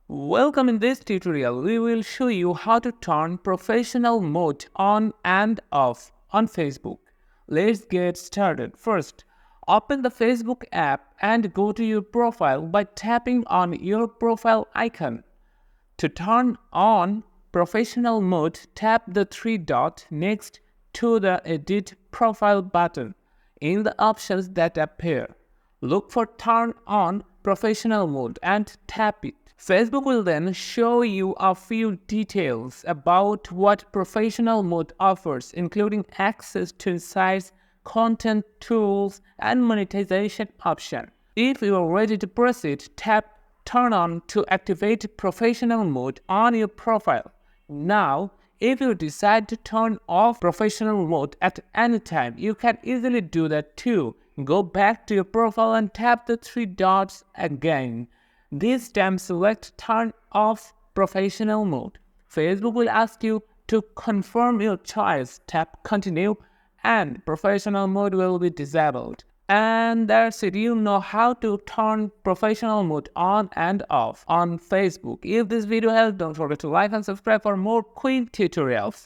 Welcome. In this tutorial, we will show you how to turn professional mode on and off on Facebook. Let's get started. First, open the Facebook app and go to your profile by tapping on your profile icon. To turn on professional mode, tap the three dots next to the Edit Profile button in the options that appear. Look for Turn on Professional Mode and tap it. Facebook will then show you a few details about what professional mode offers, including access to insights, content tools, and monetization option. If you are ready to proceed, tap Turn on to activate professional mode on your profile. Now, if you decide to turn off professional mode at any time, you can easily do that too. Go back to your profile and tap the three dots again. This time select Turn off professional mode. Facebook will ask you to confirm your choice. Tap Continue and professional mode will be disabled. And that's it. You know how to turn professional mode on and off on Facebook. If this video helped, don't forget to like and subscribe for more quick tutorials.